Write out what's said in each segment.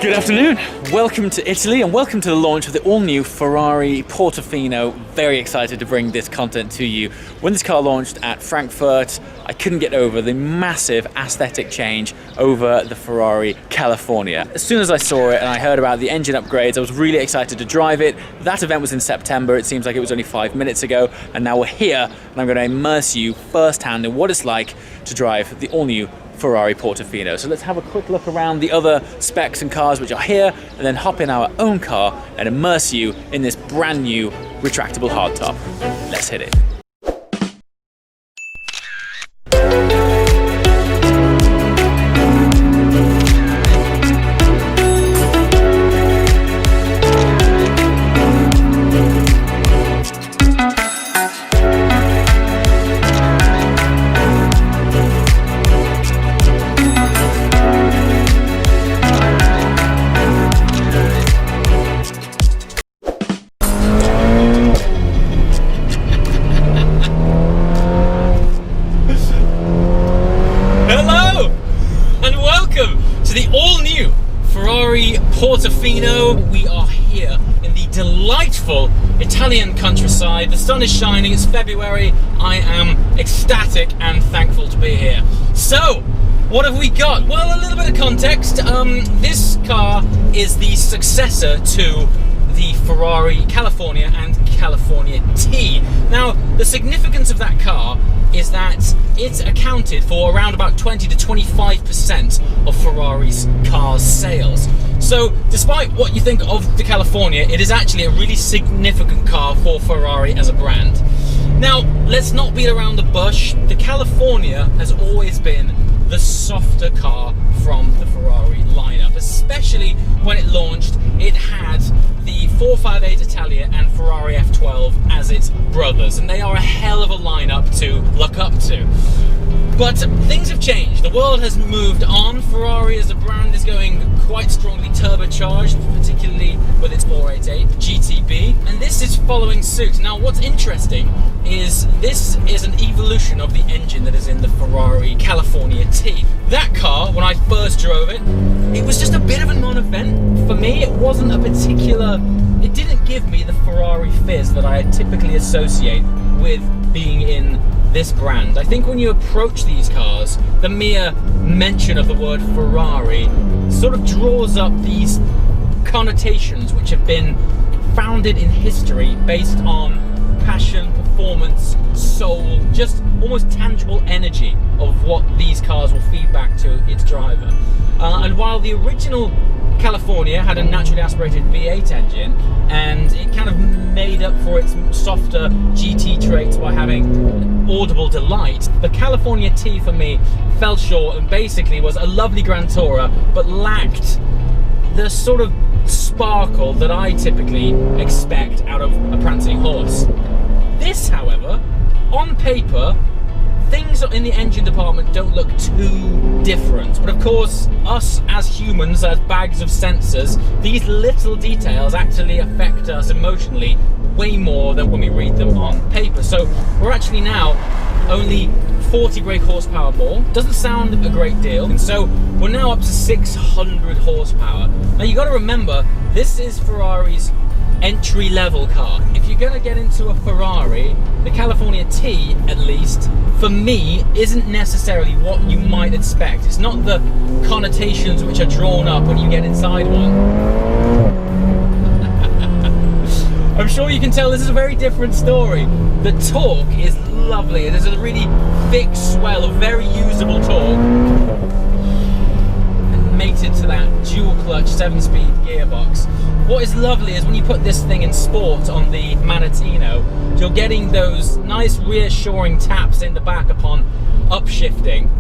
Good afternoon, welcome to Italy and welcome to the launch of the all-new Ferrari Portofino. Very excited to bring this content to you. When this car launched at Frankfurt, I couldn't get over the massive aesthetic change over the Ferrari California. As soon as I saw it and I heard about the engine upgrades, I was really excited to drive it. That event was in September, it seems like it was only 5 minutes ago, and now we're here and I'm going to immerse you firsthand in what it's like to drive the all-new Ferrari Portofino. So let's have a quick look around the other specs and cars which are here, and then hop in our own car and immerse you in this brand new retractable hardtop. Let's hit it. To the all-new Ferrari Portofino. We are here in the delightful Italian countryside. The sun is shining, it's February. I am ecstatic and thankful to be here. So, what have we got? Well, a little bit of context. This car is the successor to the Ferrari California and California T. Now, the significance of that car is that it's accounted for around about 20 to 25% of Ferrari's cars sales. So despite what you think of the California, it is actually a really significant car for Ferrari as a brand. Now, let's not beat around the bush. The California has always been the softer car from the Ferrari lineup, especially when it launched. It had the 458 Italia and Ferrari F12 as its brothers, and they are a hell of a lineup to look up to. But things have changed. The world has moved on. Ferrari as a brand is going quite strongly turbocharged, particularly with its 488 GTB, and this is following suit. Now, what's interesting is this is an evolution of the engine that is in the Ferrari California T. That car, when I first drove it, it was just a bit of a non-event. For me, it wasn't a particular, it didn't give me the Ferrari fizz that I typically associate with being in this brand. I think when you approach these cars, the mere mention of the word Ferrari sort of draws up these connotations which have been founded in history based on passion, performance, soul, just almost tangible energy of what these cars will feed back to its driver. And while the original California had a naturally aspirated V8 engine, and it kind of made up for its softer GT traits by having audible delight, the California T for me fell short and basically was a lovely Grand Tourer, but lacked the sort of sparkle that I typically expect out of a prancing horse. This, however, on paper, things in the engine department don't look too different, but of course, us as humans, as bags of sensors, these little details actually affect us emotionally way more than when we read them on paper. So we're actually now only 40 brake horsepower more. Doesn't sound a great deal, and so we're now up to 600 horsepower. Now you got to remember, this is Ferrari's entry-level car. If you're going to get into a Ferrari, the California T, at least, for me, isn't necessarily what you might expect. It's not the connotations which are drawn up when you get inside one. I'm sure you can tell this is a very different story. The torque is lovely. It is a really thick swell of very usable torque, and mated to that dual clutch 7-speed gearbox. What is lovely is when you put this thing in sport on the Manettino, you're getting those nice reassuring taps in the back upon upshifting.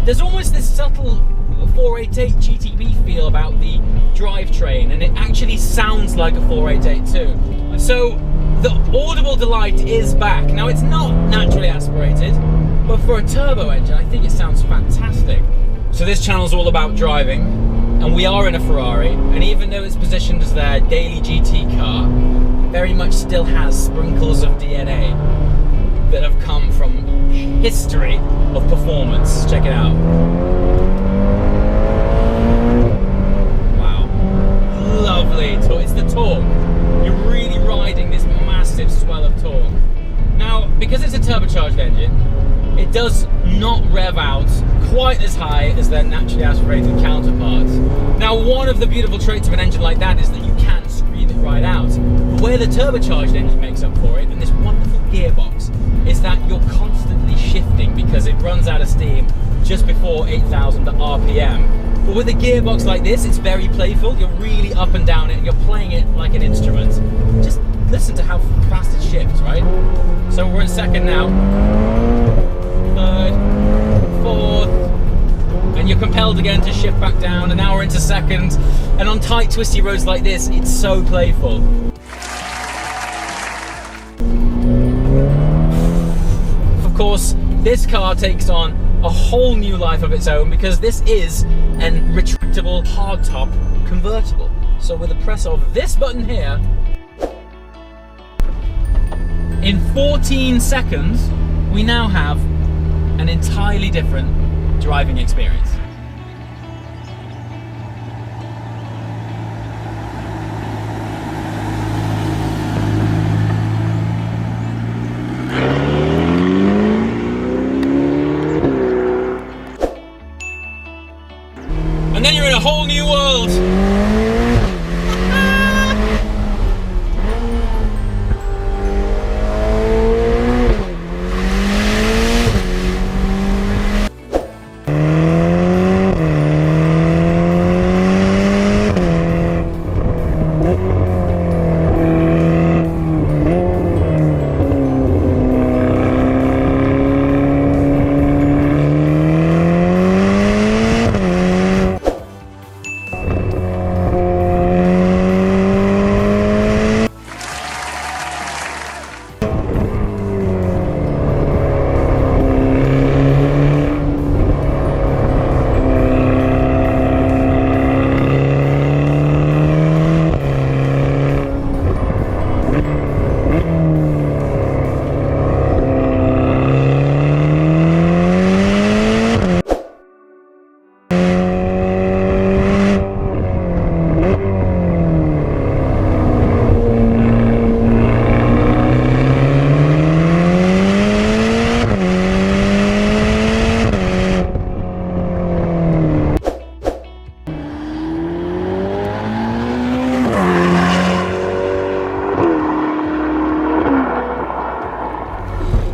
There's almost this subtle 488 GTB feel about the drivetrain, and it actually sounds like a 488 too. So the audible delight is back. Now, it's not naturally aspirated, but for a turbo engine, I think it sounds fantastic. So this channel's all about driving, and we are in a Ferrari, and even though it's positioned as their daily GT car, it very much still has sprinkles of DNA that have come from history of performance. Check it out. Wow. Lovely torque. It's the torque. You're really riding this massive swell of torque. Now, because it's a turbocharged engine, it does not rev out quite as high as their naturally aspirated counterparts. Now, one of the beautiful traits of an engine like that is that you can scream it right out. But where the turbocharged engine makes up for it, and this wonderful gearbox, is that you're constantly shifting because it runs out of steam just before 8,000 RPM. But with a gearbox like this, it's very playful. You're really up and down it, and you're playing it like an instrument. Just listen to how fast it shifts, right? So we're in second now. Third, fourth, and you're compelled again to shift back down, and now we're into second, and on tight twisty roads like this, it's so playful. Of course, this car takes on a whole new life of its own because this is a retractable hardtop convertible. So with the press of this button here, in 14 seconds, we now have an entirely different driving experience. And then you're in a whole new world.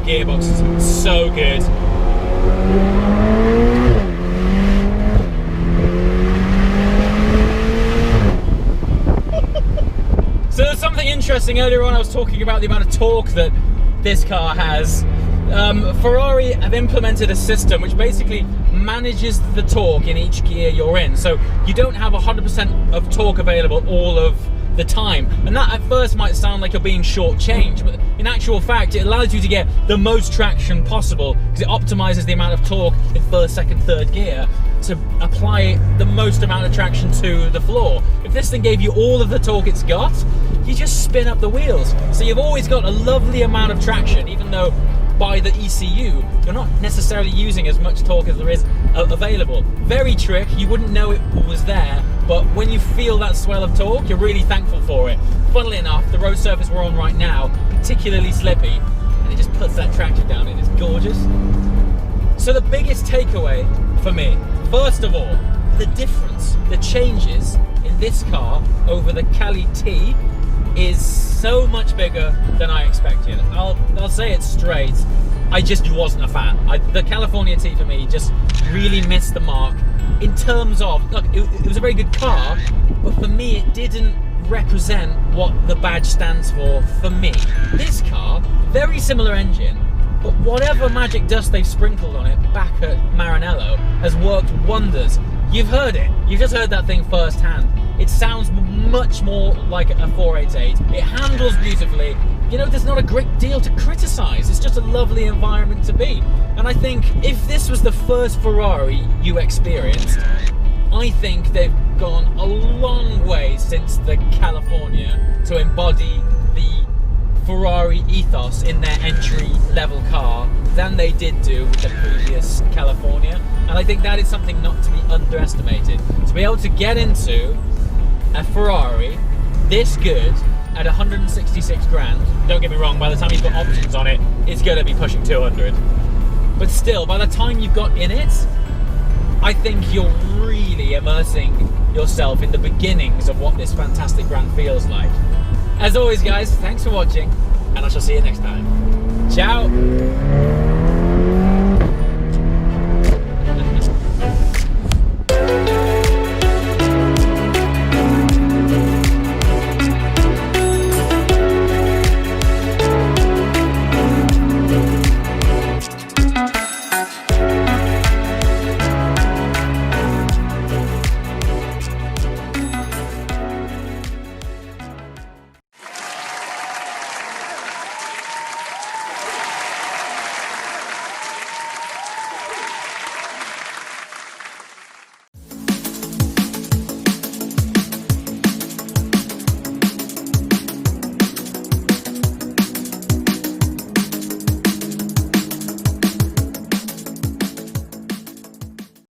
Gearbox is so good. So there's something interesting. Earlier on I was talking about the amount of torque that this car has. Ferrari have implemented a system which basically manages the torque in each gear you're in. So you don't have 100% of torque available all of the time, and that at first might sound like you're being shortchanged, but in actual fact it allows you to get the most traction possible because it optimizes the amount of torque in first, second, third gear to apply the most amount of traction to the floor. If this thing gave you all of the torque it's got, you just spin up the wheels, so you've always got a lovely amount of traction, even though by the ECU you're not necessarily using as much torque as there is available. Very trick, you wouldn't know it was there, but when you feel that swell of torque, you're really thankful for it. Funnily enough, the road surface we're on right now, particularly slippy, and it just puts that traction down in. It's gorgeous. So the biggest takeaway for me, first of all, the difference, the changes in this car over the Cali T is so much bigger than I expected. I'll say it straight, I just wasn't a fan. The California T for me just really missed the mark in terms of, look, it was a very good car, but for me it didn't represent what the badge stands for me. This car, very similar engine, but whatever magic dust they've sprinkled on it back at Maranello has worked wonders. You've heard it, you've just heard that thing firsthand. It sounds much more like a 488. It handles beautifully. You know, there's not a great deal to criticize. It's just a lovely environment to be. And I think if this was the first Ferrari you experienced, I think they've gone a long way since the California to embody the Ferrari ethos in their entry level car than they did do with the previous California, and I think that is something not to be underestimated. To be able to get into a Ferrari this good at 166 grand, don't get me wrong, by the time you've got options on it, it's going to be pushing 200. But still, by the time you've got in it, I think you're really immersing yourself in the beginnings of what this fantastic brand feels like. As always, guys, thanks for watching, and I shall see you next time. Ciao!